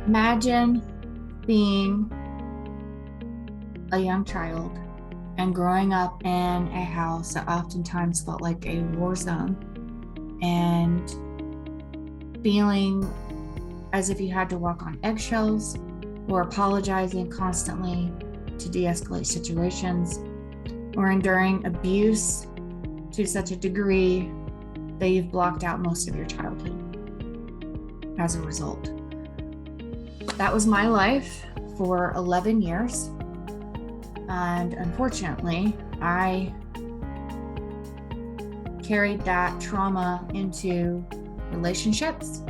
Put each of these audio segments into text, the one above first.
Imagine being a young child and growing up in a house that oftentimes felt like a war zone and feeling as if you had to walk on eggshells or apologizing constantly to de-escalate situations or enduring abuse to such a degree that you've blocked out most of your childhood as a result. That was my life for 11 years. And unfortunately, I carried that trauma into relationships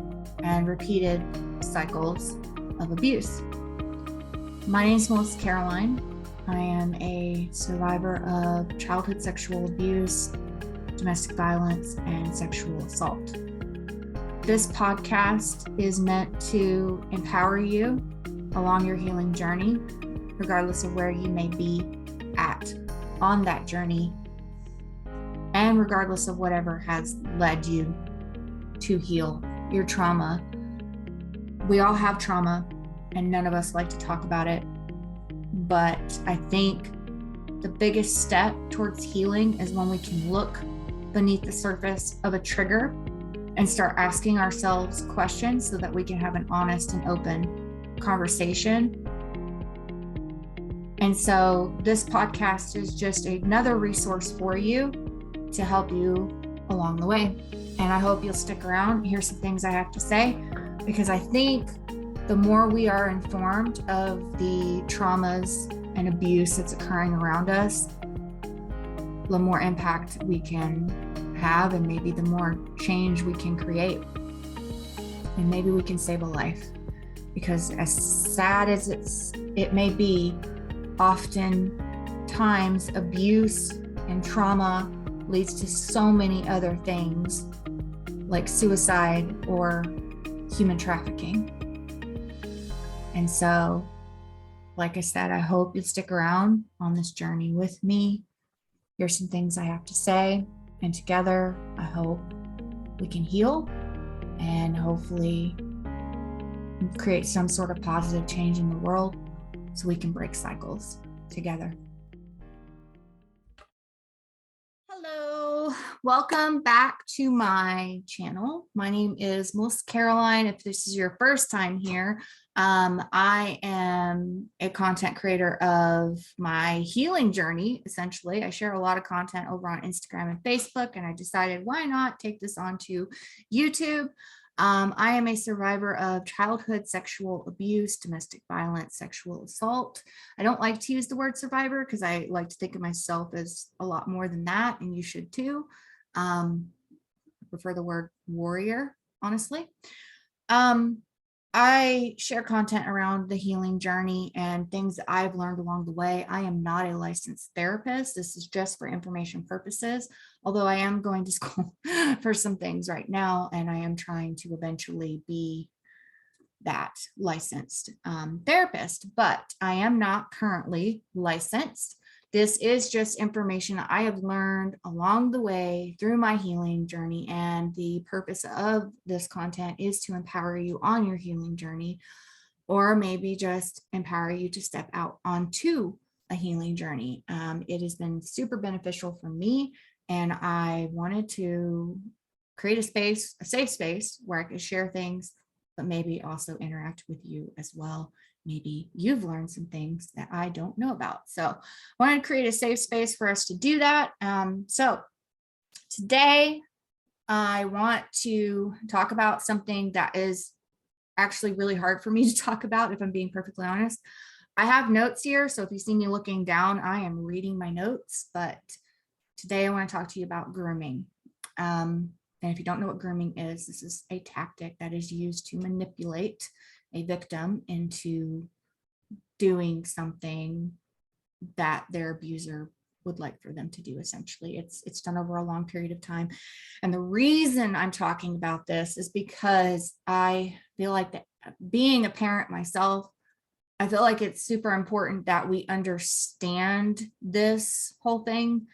and repeated cycles of abuse. My name is Mullissa Caroline. I am a survivor of childhood sexual abuse, domestic violence, and sexual assault. This podcast is meant to empower you along your healing journey, regardless of where you may be at on that journey, and regardless of whatever has led you to heal your trauma. We all have trauma, and none of us like to talk about it. But I think the biggest step towards healing is when we can look beneath the surface of a trigger and start asking ourselves questions so that we can have an honest and open conversation. And so this podcast is just another resource for you to help you along the way. And I hope you'll stick around. Here's some things I have to say, because I think the more we are informed of the traumas and abuse that's occurring around us, the more impact we can have, and maybe the more change we can create. And maybe we can save a life. Because as sad as it may be, oftentimes abuse and trauma leads to so many other things like suicide or human trafficking. And so, like I said, I hope you'll stick around on this journey with me. Here's some things I have to say, and together I hope we can heal and hopefully create some sort of positive change in the world so we can break cycles together. Hello, welcome back to my channel. My name is Mullissa Caroline. If this is your first time here, I am a content creator of my healing journey. Essentially, I share a lot of content over on Instagram and Facebook, and I decided why not take this onto YouTube. I am a survivor of childhood sexual abuse, domestic violence, sexual assault. I don't like to use the word survivor because I like to think of myself as a lot more than that, and you should too. I prefer the word warrior, honestly. I share content around the healing journey and things that I've learned along the way. I am not a licensed therapist. This is just for information purposes, although I am going to school for some things right now, and I am trying to eventually be that licensed therapist, but I am not currently licensed. This is just information I have learned along the way through my healing journey, and the purpose of this content is to empower you on your healing journey, or maybe just empower you to step out onto a healing journey. It has been super beneficial for me, and I wanted to create a safe space where I could share things, but maybe also interact with you as well. Maybe you've learned some things that I don't know about. So I wanted to create a safe space for us to do that. So today I want to talk about something that is actually really hard for me to talk about, if I'm being perfectly honest. I have notes here, so if you see me looking down, I am reading my notes, but today I want to talk to you about grooming. And if you don't know what grooming is, this is a tactic that is used to manipulate a victim into doing something that their abuser would like for them to do. Essentially, it's done over a long period of time. And the reason I'm talking about this is because I feel like that being a parent myself, I feel like it's super important that we understand this whole thing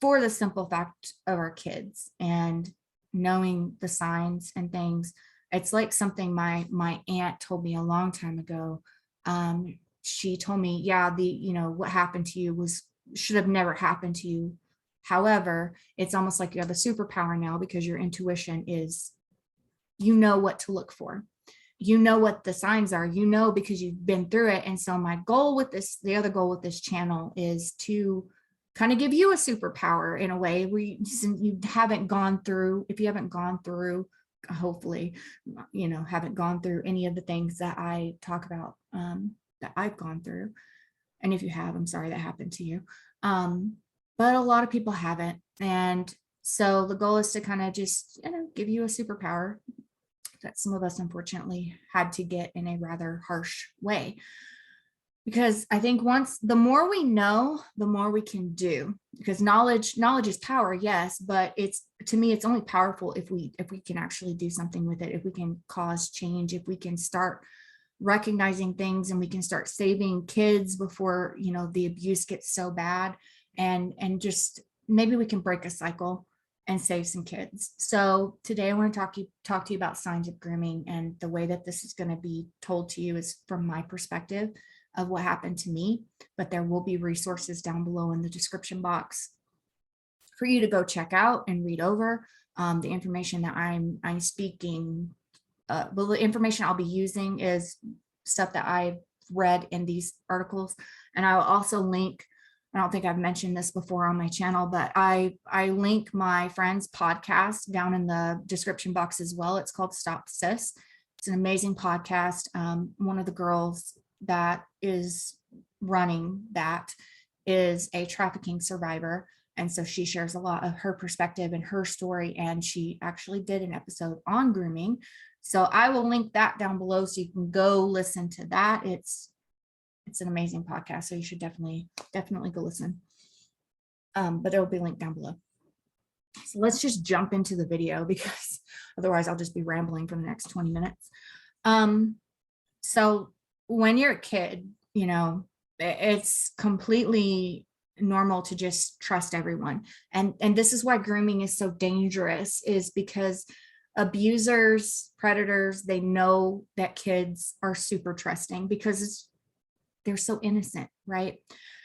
for the simple fact of our kids and knowing the signs and things It's like something my aunt told me a long time ago. She told me, yeah, what happened to you should have never happened to you. However, it's almost like you have a superpower now because your intuition is, what to look for. What the signs are, because you've been through it. And so the other goal with this channel is to kind of give you a superpower in a way where you haven't gone through, if you haven't gone through, hopefully, haven't gone through any of the things that I talk about, that I've gone through. And if you have, I'm sorry that happened to you. But a lot of people haven't. And so the goal is to kind of just, give you a superpower that some of us unfortunately had to get in a rather harsh way. Because I think the more we know, the more we can do, because knowledge is power, yes, but to me, it's only powerful if we can actually do something with it, if we can cause change, if we can start recognizing things and we can start saving kids before, the abuse gets so bad, and just maybe we can break a cycle and save some kids. So today I want to talk to you about signs of grooming, and the way that this is going to be told to you is from my perspective of what happened to me, but there will be resources down below in the description box for you to go check out and read over. The information that I'm speaking, the information I'll be using is stuff that I've read in these articles, and I will also link, I don't think I've mentioned this before on my channel, but I link my friend's podcast down in the description box as well. It's called Stop Sis. It's an amazing podcast. One of the girls that is running that is a trafficking survivor. And so she shares a lot of her perspective and her story. And she actually did an episode on grooming. So I will link that down below so you can go listen to that. It's an amazing podcast. So you should definitely go listen. But it'll be linked down below. So let's just jump into the video, because otherwise I'll just be rambling for the next 20 minutes. So when you're a kid, it's completely normal to just trust everyone. And this is why grooming is so dangerous, is because abusers, predators, they know that kids are super trusting because they're so innocent, right?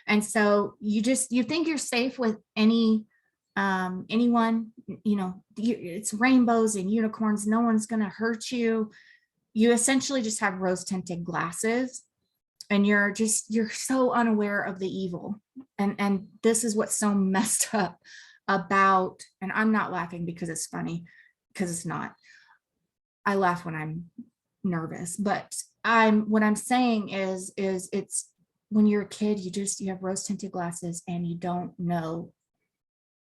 And so you think you're safe with anyone, it's rainbows and unicorns, no one's going to hurt you. You essentially just have rose tinted glasses, and you're so unaware of the evil. And this is what's so messed up about, and I'm not laughing because it's funny, because it's not. I laugh when I'm nervous, but what I'm saying is it's when you're a kid, you have rose tinted glasses and you don't know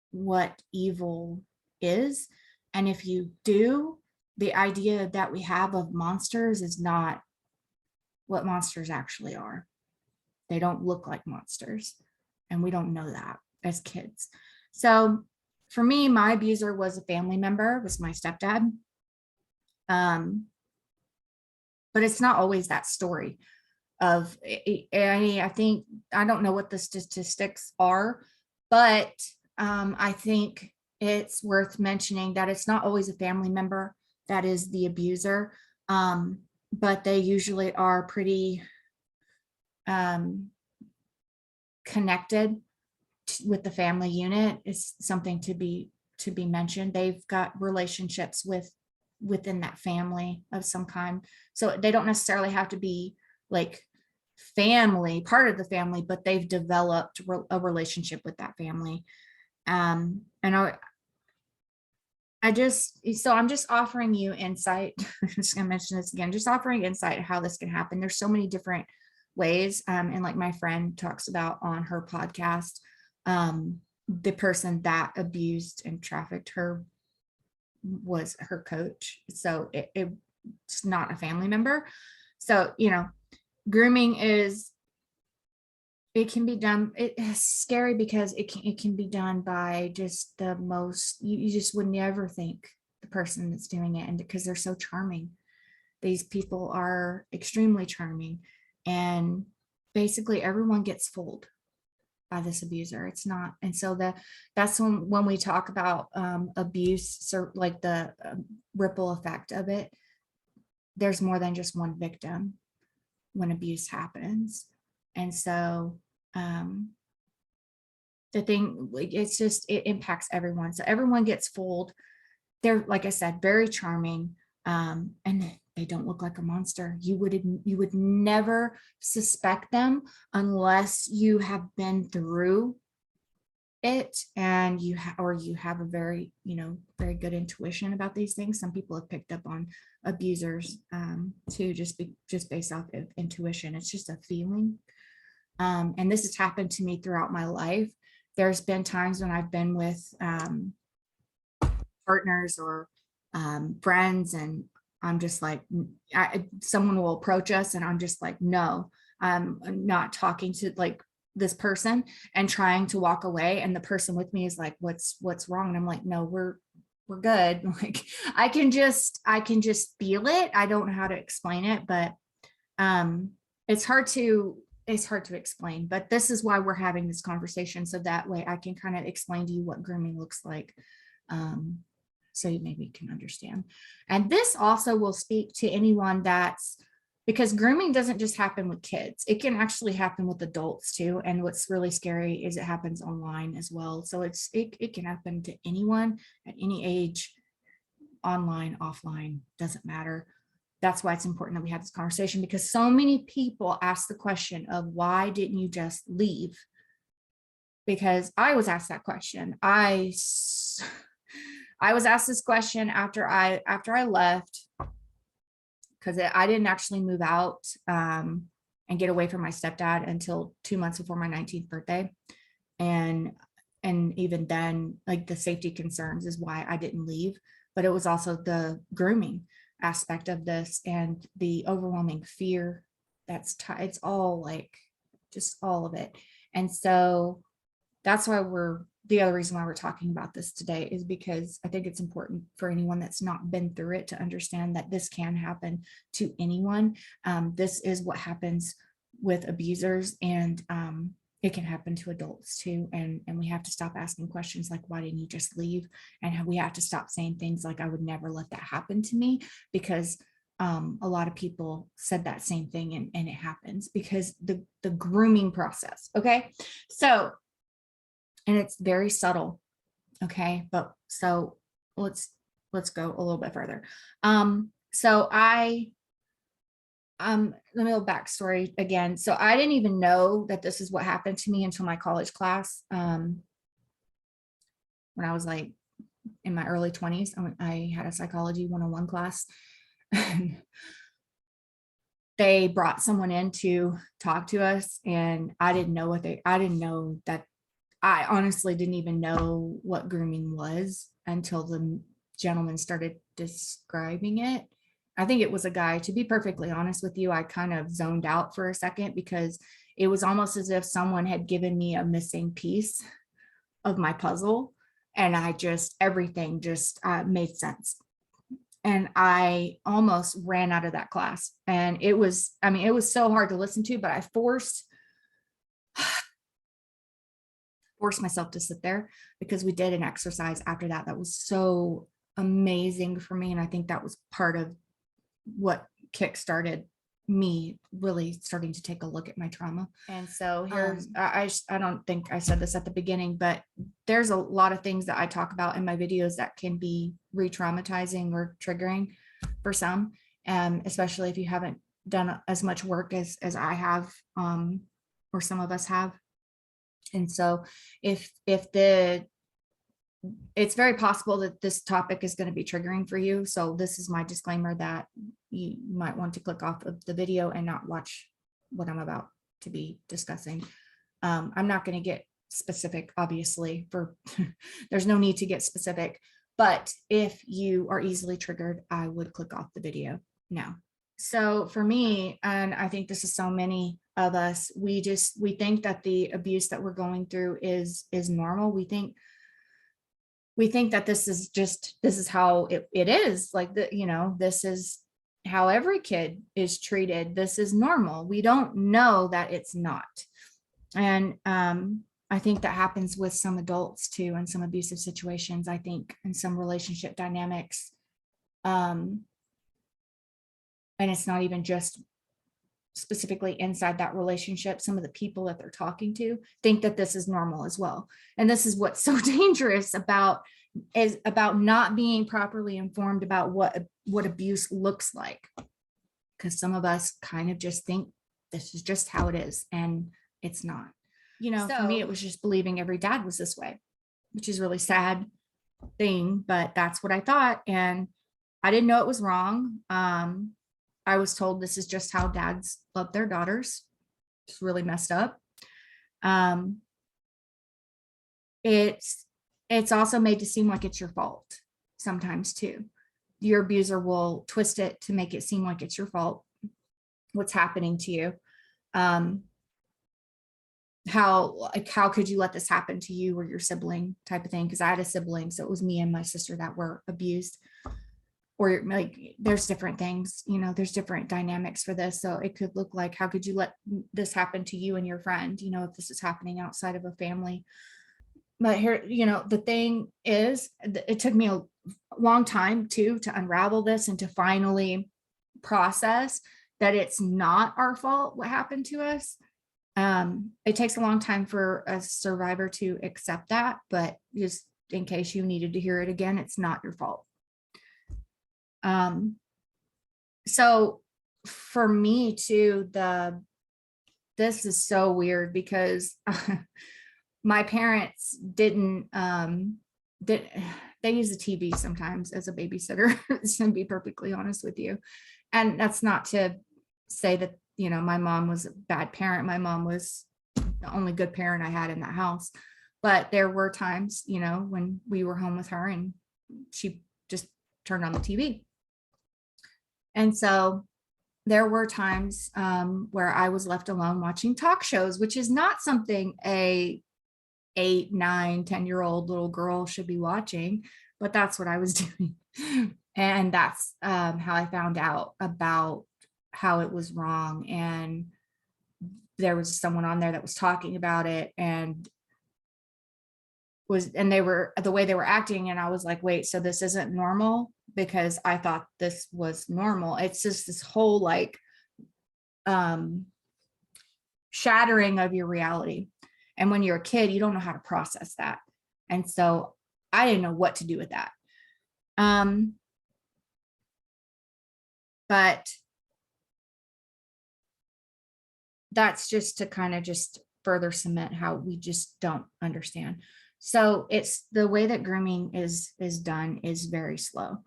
what evil is. And if you do, the idea that we have of monsters is not what monsters actually are. They don't look like monsters, and we don't know that as kids. So for me, my abuser was a family member, was my stepdad. But it's not always that story of, I think, I don't know what the statistics are, but I think it's worth mentioning that it's not always a family member that is the abuser, but they usually are pretty connected with the family unit. Is something to be mentioned. They've got relationships within that family of some kind, so they don't necessarily have to be like part of the family, but they've developed a relationship with that family. And I'm just offering you insight. I'm just going to mention this again, just offering insight how this can happen. There's so many different ways. And like my friend talks about on her podcast, the person that abused and trafficked her was her coach. So it's not a family member. So, grooming it can be done. It's scary because it can be done by just the most, you just would never think the person that's doing it, and because they're so charming. These people are extremely charming, and basically everyone gets fooled by this abuser. It's not, and so that's when we talk about abuse, so like the ripple effect of it. there's more than just one victim when abuse happens. And so the thing, it's just, it impacts everyone. So everyone gets fooled. They're, like I said, very charming. And they don't look like a monster. You would never suspect them unless you have been through it, and you have a very, very good intuition about these things. Some people have picked up on abusers too, just based off of intuition. It's just a feeling. And this has happened to me throughout my life. There's been times when I've been with partners or friends, and I'm just like, someone will approach us and I'm just like, no, I'm not talking to like this person, and trying to walk away. And the person with me is like, what's wrong? And I'm like, no, we're good. Like, I can just feel it. I don't know how to explain it, but it's hard to explain. But this is why we're having this conversation, so that way I can kind of explain to you what grooming looks like. So you maybe can understand. And this also will speak to anyone because grooming doesn't just happen with kids. It can actually happen with adults too. And what's really scary is it happens online as well. So it can happen to anyone at any age, online, offline, doesn't matter. That's why it's important that we have this conversation, because so many people ask the question of, why didn't you just leave? Because I was asked that question. I was asked this question after I left, because I didn't actually move out and get away from my stepdad until 2 months before my 19th birthday. And even then, like, the safety concerns is why I didn't leave. But it was also the grooming aspect of this and the overwhelming fear it's all like, just all of it. And so that's why the other reason why we're talking about this today is because I think it's important for anyone that's not been through it to understand that this can happen to anyone. This is what happens with abusers, and it can happen to adults too. And we have to stop asking questions like, why didn't you just leave? And we have to stop saying things like, I would never let that happen to me, because a lot of people said that same thing, and it happens because the grooming process. Okay. So, and it's very subtle. Okay. But so let's go a little bit further. So let me go backstory again. So I didn't even know that this is what happened to me until my college class. When I was like in my early 20s, I had a psychology 101 class. They brought someone in to talk to us, and I didn't know I honestly didn't even know what grooming was until the gentleman started describing it. I think it was a guy. To be perfectly honest with you, I kind of zoned out for a second, because it was almost as if someone had given me a missing piece of my puzzle, and everything just made sense. And I almost ran out of that class. And it was so hard to listen to, but I forced myself to sit there, because we did an exercise after that was so amazing for me. And I think that was part of what kickstarted me really starting to take a look at my trauma. And so here's, I don't think I said this at the beginning, but there's a lot of things that I talk about in my videos that can be re-traumatizing or triggering for some, especially if you haven't done as much work as I have, or some of us have. And so it's very possible that this topic is going to be triggering for you. So this is my disclaimer that you might want to click off of the video and not watch what I'm about to be discussing. I'm not going to get specific, obviously, there's no need to get specific, but if you are easily triggered, I would click off the video now. So for me, and I think this is so many of us, we think that the abuse that we're going through is normal. We think that this is how it is, like, this is how every kid is treated. This is normal. We don't know that it's not. And I think that happens with some adults too, in some abusive situations. I think in some relationship dynamics, And it's not even just specifically inside that relationship. Some of the people that they're talking to think that this is normal as well. And this is what's so dangerous about not being properly informed about what abuse looks like. Because some of us kind of just think this is just how it is, and it's not. For me, it was just believing every dad was this way, which is a really sad thing, but that's what I thought. And I didn't know it was wrong. I was told this is just how dads love their daughters. It's really messed up. It's also made to seem like it's your fault sometimes too. Your abuser will twist it to make it seem like it's your fault, what's happening to you. How could you let this happen to you or your sibling type of thing? Because I had a sibling, so it was me and my sister that were abused. Or like, there's different things, there's different dynamics for this. So it could look like, how could you let this happen to you and your friend, if this is happening outside of a family. But here, the thing is, it took me a long time too to unravel this and to finally process that it's not our fault what happened to us. It takes a long time for a survivor to accept that, but just in case you needed to hear it again, it's not your fault. So for me too, this is so weird because my parents didn't, they use the TV sometimes as a babysitter, to be perfectly honest with you. And that's not to say that, my mom was a bad parent. My mom was the only good parent I had in that house. But there were times, when we were home with her and she just turned on the TV. And so there were times where I was left alone watching talk shows, which is not something a 8, 9, 10-year-old little girl should be watching, but that's what I was doing. And that's how I found out about how it was wrong. And there was someone on there that was talking about it and they were the way they were acting. And I was like, wait, so this isn't normal? Because I thought this was normal. It's just this whole shattering of your reality. And when you're a kid, you don't know how to process that. And so I didn't know what to do with that. But that's just to kind of just further cement how we just don't understand. So it's the way that grooming is done is very slow.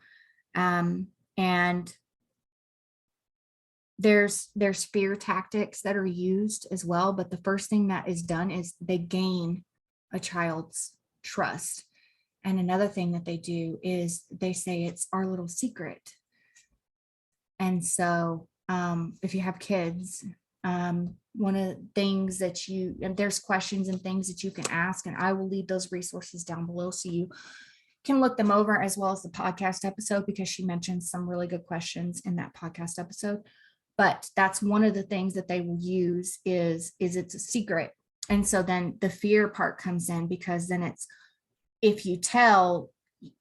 And there's fear tactics that are used as well. But the first thing that is done is they gain a child's trust. And another thing that they do is they say it's our little secret. And so if you have kids, one of the things that and there's questions and things that you can ask, and I will leave those resources down below so you can look them over, as well as the podcast episode, because she mentioned some really good questions in that podcast episode. But that's one of the things that they will use is it's a secret. And so then the fear part comes in, because then it's, if you tell,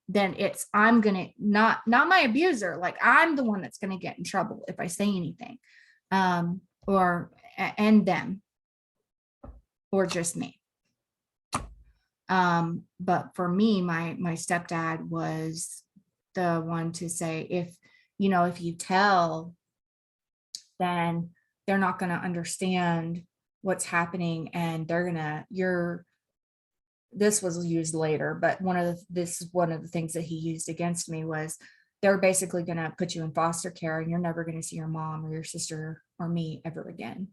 then it's, I'm gonna not my abuser, like I'm the one that's gonna get in trouble if I say anything, and them, or just me. But for me, my stepdad was the one to say, if you tell, then they're not going to understand what's happening, and this was used later, but this is one of the things that he used against me was they're basically going to put you in foster care and you're never going to see your mom or your sister or me ever again,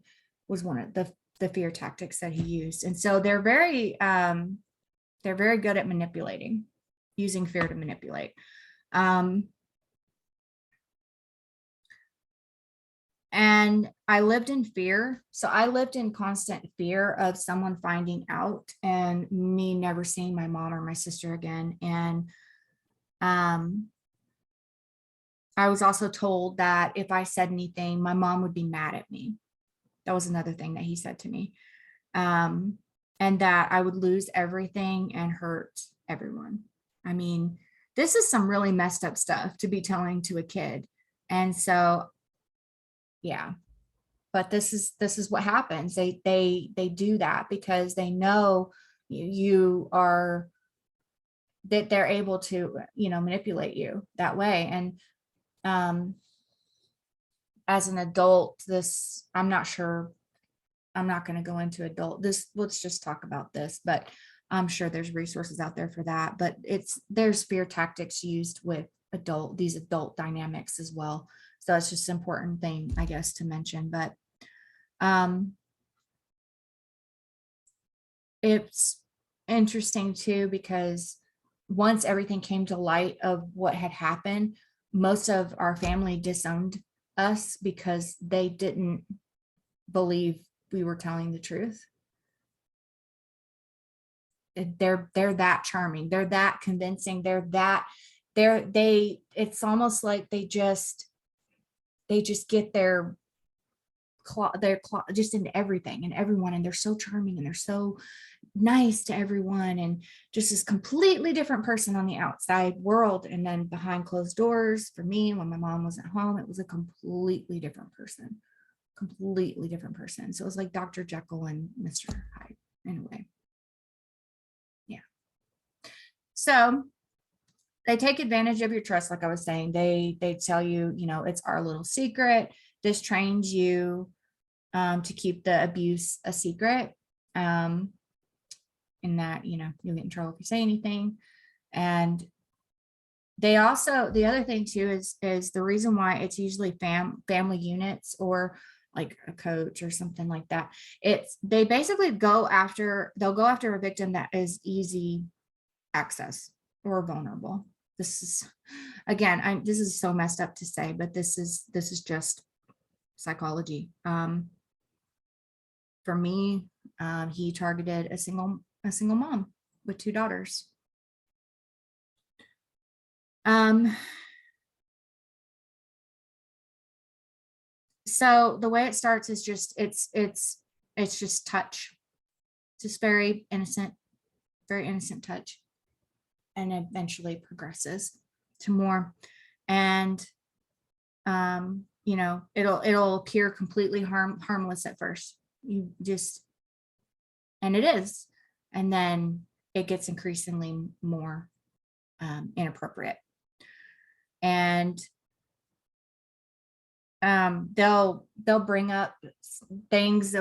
was one of the fear tactics that he used. And so they're very good at manipulating, using fear to manipulate. And I lived in fear. So I lived in constant fear of someone finding out and me never seeing my mom or my sister again. And I was also told that if I said anything, my mom would be mad at me. That was another thing that he said to me. And that I would lose everything and hurt everyone. I mean, this is some really messed up stuff to be telling to a kid. And so Yeah. But this is what happens. They do that because they know you are, that they're able to, manipulate you that way. And um as an adult, this, I'm not sure, I'm not going to go into adult this, let's just talk about this, but I'm sure there's resources out there for that. But there's fear tactics used with these adult dynamics as well. So it's just an important thing, I guess, to mention. But um it's interesting too, because once everything came to light of what had happened, most of our family disowned us because they didn't believe we were telling the truth. They're that charming, they're that convincing, it's almost like they just get their claw just into everything and everyone, and they're so charming and they're so nice to everyone, and just this completely different person on the outside world. And then behind closed doors, for me, when my mom wasn't home, it was a completely different person. Completely different person. So it was like Dr. Jekyll and Mr. Hyde in a way. Yeah. So they take advantage of your trust, like I was saying. They tell you, it's our little secret. This trains you to keep the abuse a secret. In that, you'll get in trouble if you say anything. And they also, the other thing too is the reason why it's usually family units or like a coach or something like that. They basically they'll go after a victim that is easy access or vulnerable. This is, again, this is so messed up to say, but this is just psychology. For me, he targeted a single mom with 2 daughters. So the way it starts is just it's just touch, just very innocent touch, and eventually progresses to more. And it'll appear completely harmless at first. You just, and it is, and then it gets increasingly more inappropriate. And they'll bring up things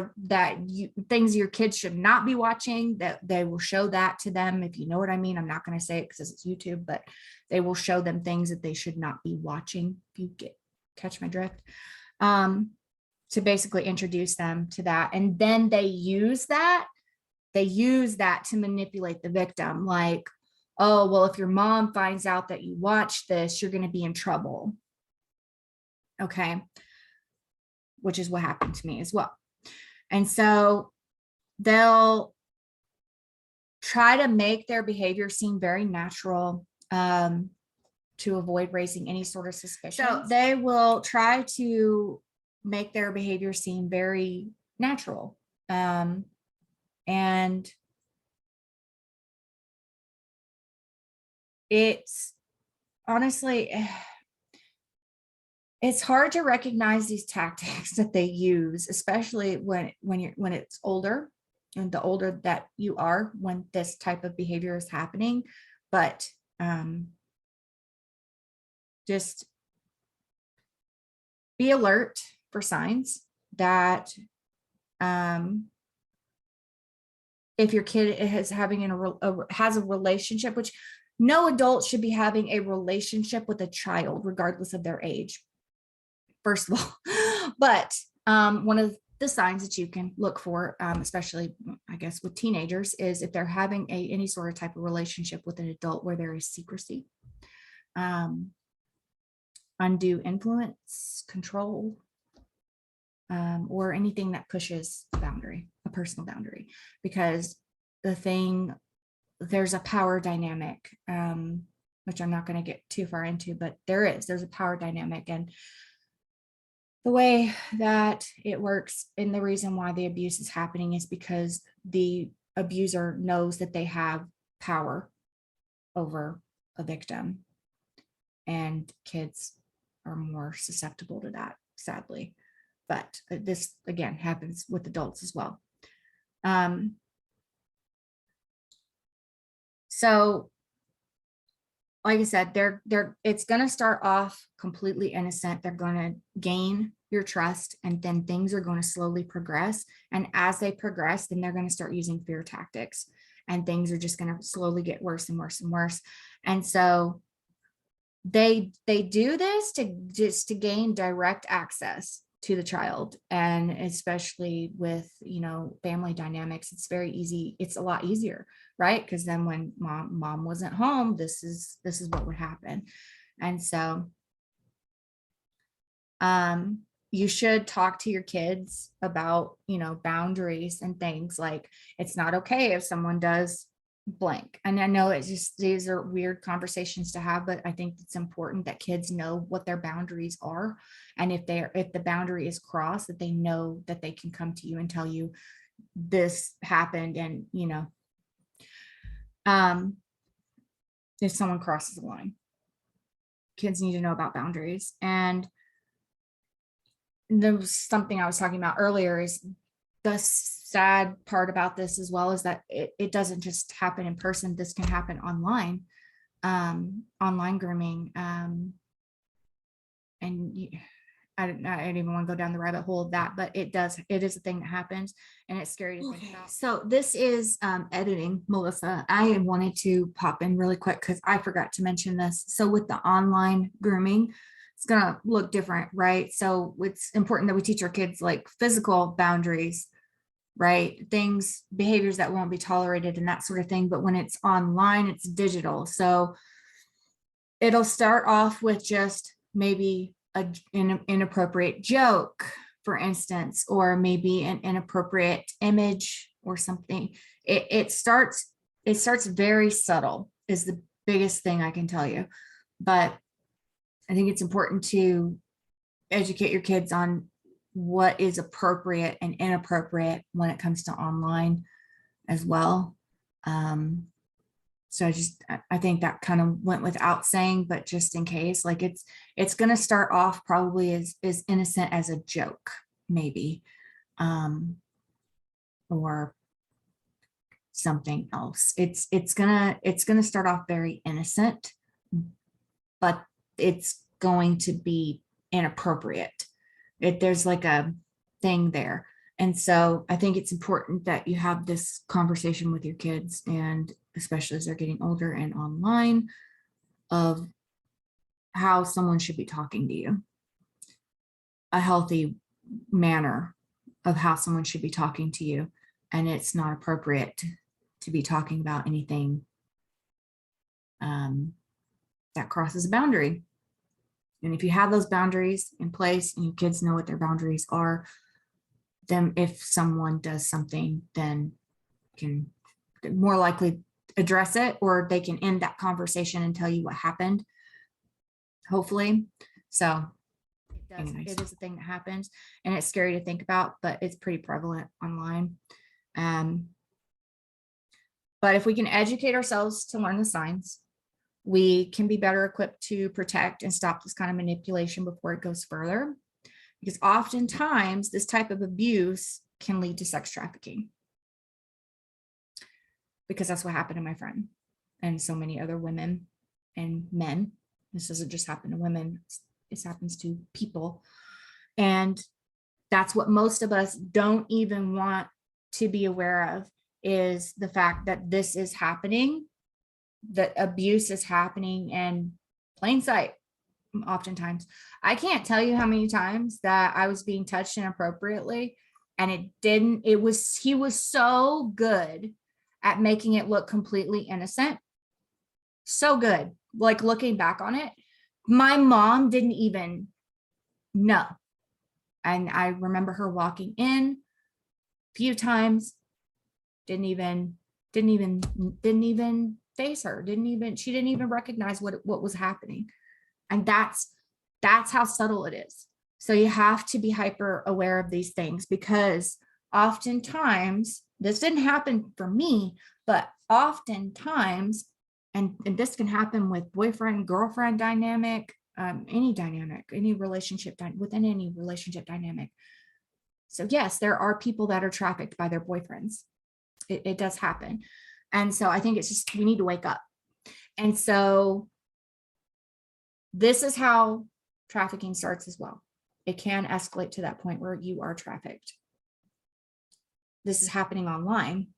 things your kids should not be watching, that they will show that to them, if you know what I mean. I'm not going to say it because it's YouTube, but they will show them things that they should not be watching, if you catch my drift, to basically introduce them to that. And then they use that to manipulate the victim, like, oh, well, if your mom finds out that you watch this, you're going to be in trouble. Okay. Which is what happened to me as well. And so they'll try to make their behavior seem very natural, to avoid raising any sort of suspicion. So they will try to make their behavior seem very natural. And it's honestly, it's hard to recognize these tactics that they use, especially when it's older, and the older that you are when this type of behavior is happening. But just be alert for signs that if your kid is has a relationship, which no adult should be having a relationship with a child, regardless of their age, first of all. But one of the signs that you can look for, especially, I guess, with teenagers, is if they're having any sort of type of relationship with an adult where there is secrecy, undue influence, control, or anything that pushes a personal boundary. Because there's a power dynamic, which I'm not going to get too far into, but there's a power dynamic. And the way that it works, and the reason why the abuse is happening, is because the abuser knows that they have power over a victim, and kids are more susceptible to that, sadly. but this again happens with adults as well. So like I said, it's going to start off completely innocent. They're going to gain your trust, and then things are going to slowly progress. And as they progress, then they're going to start using fear tactics, and things are just going to slowly get worse and worse and worse. And so they do this to gain direct access to the child, and especially with, you know, family dynamics, it's very easy. It's a lot easier, right? Because then when mom wasn't home, this is what would happen. And so you should talk to your kids about, you know, boundaries and things like, it's not okay if someone does blank. And I know it's just, these are weird conversations to have, but I think it's important that kids know what their boundaries are. And if the boundary is crossed, that they know that they can come to you and tell you this happened. And, you know, if someone crosses the line, kids need to know about boundaries. And there was something I was talking about earlier, is the sad part about this as well is that it doesn't just happen in person. This can happen online, online grooming. And I don't even want to go down the rabbit hole of that, but it is a thing that happens, and it's scary to think about. So this is editing, Mullissa. I wanted to pop in really quick because I forgot to mention this. So with the online grooming, it's going to look different, right? So it's important that we teach our kids like physical boundaries, right? Things, behaviors that won't be tolerated and that sort of thing. But when it's online, it's digital. So it'll start off with just maybe an inappropriate joke, for instance, or maybe an inappropriate image or something. It starts very subtle is the biggest thing I can tell you. But I think it's important to educate your kids on what is appropriate and inappropriate when it comes to online as well. So I think that kind of went without saying, but just in case, like it's going to start off probably as innocent as a joke, maybe, or something else. It's gonna start off very innocent, but it's going to be inappropriate. There's like a thing there. And so I think it's important that you have this conversation with your kids, and especially as they're getting older and online, of how someone should be talking to you. A healthy manner of how someone should be talking to you. And it's not appropriate to be talking about anything that crosses a boundary. And if you have those boundaries in place and your kids know what their boundaries are, then if someone does something, then can more likely address it, or they can end that conversation and tell you what happened, hopefully. So it is a thing that happens, and it's scary to think about, but it's pretty prevalent online. But if we can educate ourselves to learn the signs, we can be better equipped to protect and stop this kind of manipulation before it goes further. Because oftentimes this type of abuse can lead to sex trafficking. Because that's what happened to my friend and so many other women and men. This doesn't just happen to women, this happens to people. And that's what most of us don't even want to be aware of, is the fact that this is happening, that abuse is happening in plain sight. Oftentimes, I can't tell you how many times that I was being touched inappropriately, and he was so good at making it look completely innocent. So good. Like, looking back on it, my mom didn't even know. And I remember her walking in a few times, didn't even face her, she didn't even recognize what was happening. And that's how subtle it is. So you have to be hyper aware of these things, because oftentimes, this didn't happen for me, but oftentimes, and this can happen with boyfriend, girlfriend dynamic, any dynamic, any relationship, within any relationship dynamic. So yes, there are people that are trafficked by their boyfriends. It does happen. And so I think it's just, we need to wake up. And so this is how trafficking starts as well. It can escalate to that point where you are trafficked. This is happening online.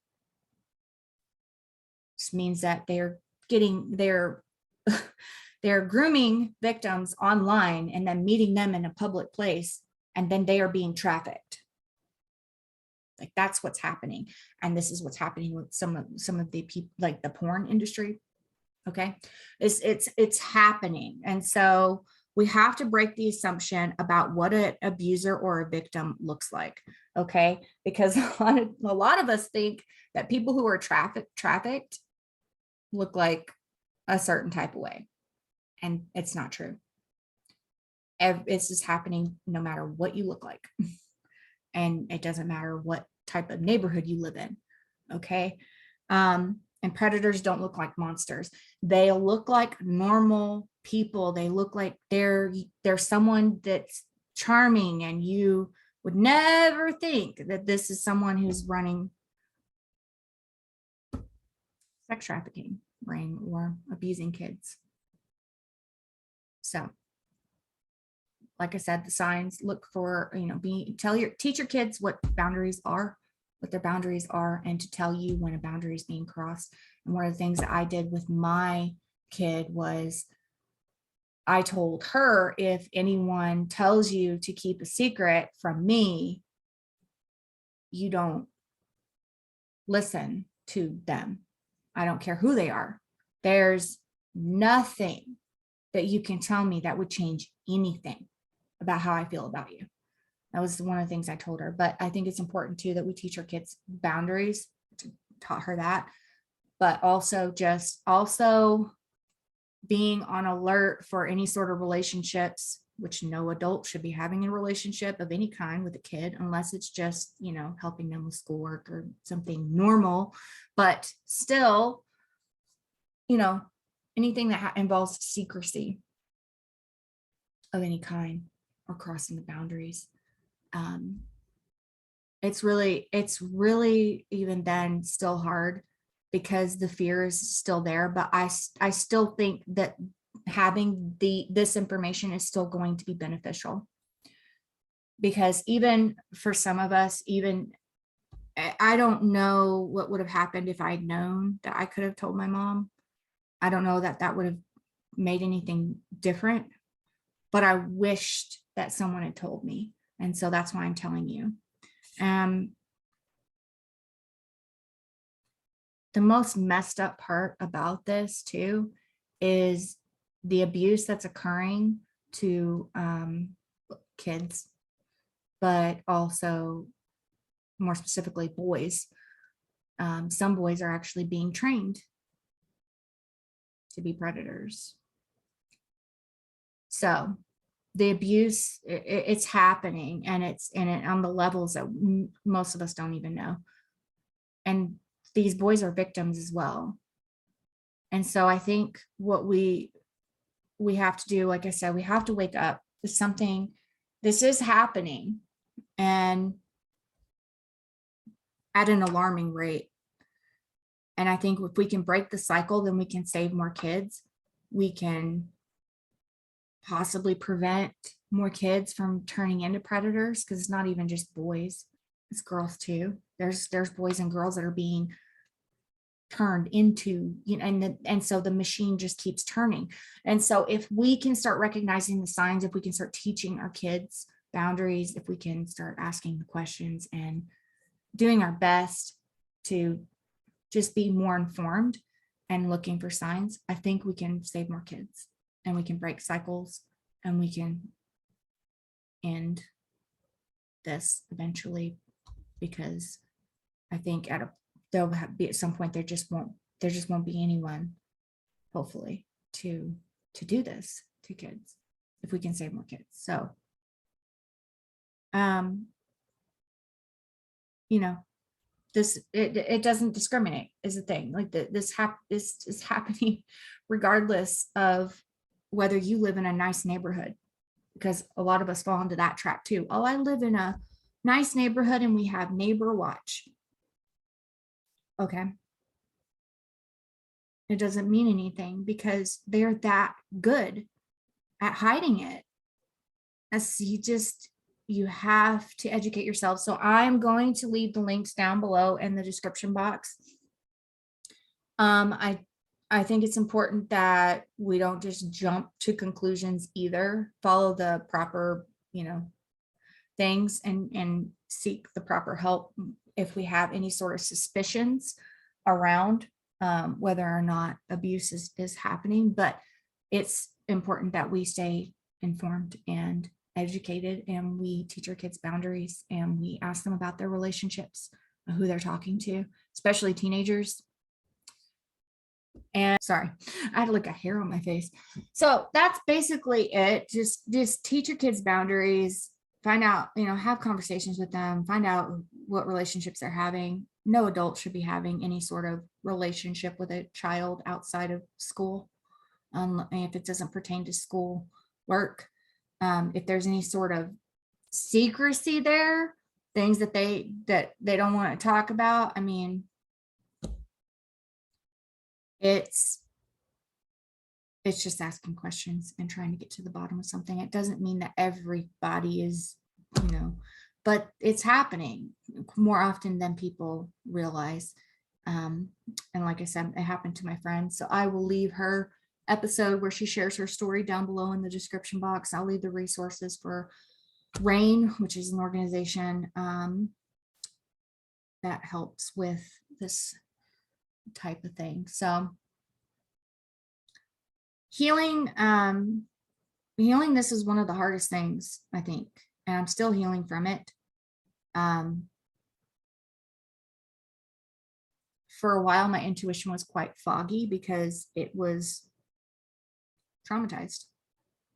This means that they're grooming victims online and then meeting them in a public place, and then they are being trafficked. Like, that's what's happening. And this is what's happening with some of the people, like the porn industry. Okay, it's happening. And so we have to break the assumption about what an abuser or a victim looks like. Okay, because a lot of us think that people who are trafficked look like a certain type of way, and it's not true. It's just happening no matter what you look like. And it doesn't matter what type of neighborhood you live in. Okay. And predators don't look like monsters. They look like normal people. They look like they're someone that's charming, and you would never think that this is someone who's running sex trafficking ring or abusing kids. So, like I said, the signs, look for, teach your kids what boundaries are, what their boundaries are, and to tell you when a boundary is being crossed. And one of the things that I did with my kid was I told her, if anyone tells you to keep a secret from me, you don't listen to them. I don't care who they are. There's nothing that you can tell me that would change anything about how I feel about you. That was one of the things I told her. But I think it's important too that we teach our kids boundaries. Taught her that, but also being on alert for any sort of relationships, which no adult should be having a relationship of any kind with a kid, unless it's just, helping them with schoolwork or something normal. But still, anything that involves secrecy of any kind or crossing the boundaries. It's really even then still hard, because the fear is still there. But I still think that having this information is still going to be beneficial, because even for some of us, even I don't know what would have happened if I'd known that I could have told my mom. I don't know that would have made anything different, but I wished that someone had told me. And so that's why I'm telling you. The most messed up part about this too is the abuse that's occurring to kids, but also more specifically boys. Some boys are actually being trained to be predators. So the abuse, it's happening, and it's on the levels that most of us don't even know. And these boys are victims as well. And so I think what we have to do, like I said, we have to wake up to something. This is happening, and at an alarming rate. And I think if we can break the cycle, then we can save more kids. We can possibly prevent more kids from turning into predators, because it's not even just boys, it's girls too. There's boys and girls that are being turned into, and so the machine just keeps turning. And so if we can start recognizing the signs, if we can start teaching our kids boundaries, if we can start asking the questions and doing our best to just be more informed and looking for signs, I think we can save more kids, and we can break cycles, and we can end this eventually. Because I think there'll be at some point, there just won't be anyone, hopefully, to do this to kids, if we can save more kids. So this, it doesn't discriminate is the thing. Like this is happening regardless of whether you live in a nice neighborhood, because a lot of us fall into that trap too. Oh, I live in a nice neighborhood and we have neighbor watch. Okay. It doesn't mean anything because they're that good at hiding it. As you have to educate yourself. So I'm going to leave the links down below in the description box. I think it's important that we don't just jump to conclusions either. Follow the proper, things and seek the proper help if we have any sort of suspicions around whether or not abuse is happening. But it's important that we stay informed and educated, and we teach our kids boundaries, and we ask them about their relationships, who they're talking to, especially teenagers. And sorry, I had like a hair on my face. So that's basically it. Just teach your kids boundaries, find out, have conversations with them, find out what relationships they're having. No adult should be having any sort of relationship with a child outside of school, if it doesn't pertain to school work. If there's any sort of secrecy there, things that they don't want to talk about, I mean, it's just asking questions and trying to get to the bottom of something. It doesn't mean that everybody is, but it's happening more often than people realize. And like I said, it happened to my friend. So I will leave her episode where she shares her story down below in the description box. I'll leave the resources for RAIN, which is an organization that helps with this type of thing. So healing this is one of the hardest things, I think, and I'm still healing from it. For a while, my intuition was quite foggy because it was traumatized.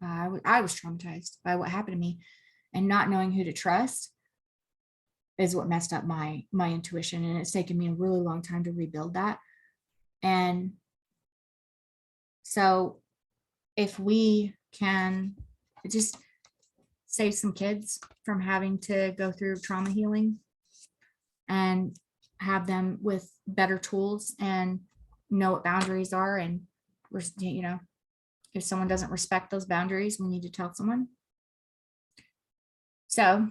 I was traumatized by what happened to me, and not knowing who to trust is what messed up my intuition. And it's taken me a really long time to rebuild that. And so if we can just save some kids from having to go through trauma healing and have them with better tools and know what boundaries are, and if someone doesn't respect those boundaries, we need to tell someone. So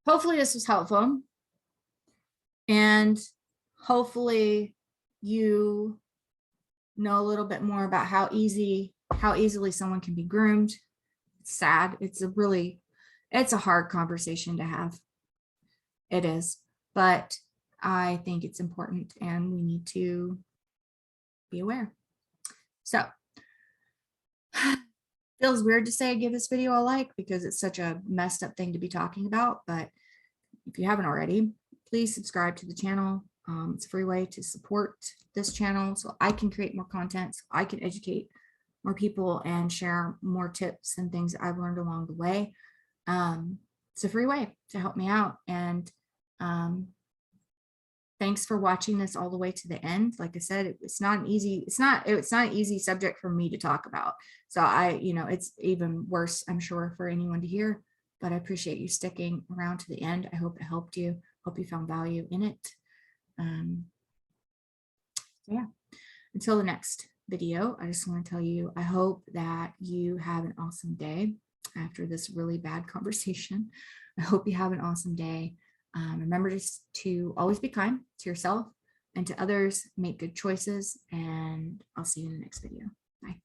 hopefully this was helpful, and hopefully you know a little bit more about how easily someone can be groomed. It's sad. It's a hard conversation to have. It is, but I think it's important and we need to be aware. So feels weird to say give this video a like because it's such a messed up thing to be talking about, but if you haven't already, please subscribe to the channel. It's a free way to support this channel so I can create more content, so I can educate more people and share more tips and things that I've learned along the way. It's a free way to help me out. And thanks for watching this all the way to the end. Like I said, it's not an easy subject for me to talk about. So it's even worse, I'm sure, for anyone to hear, but I appreciate you sticking around to the end. I hope it helped you. Hope you found value in it. So yeah, until the next video, I just want to tell you, I hope that you have an awesome day after this really bad conversation. I hope you have an awesome day. Remember just to always be kind to yourself and to others, make good choices, and I'll see you in the next video. Bye.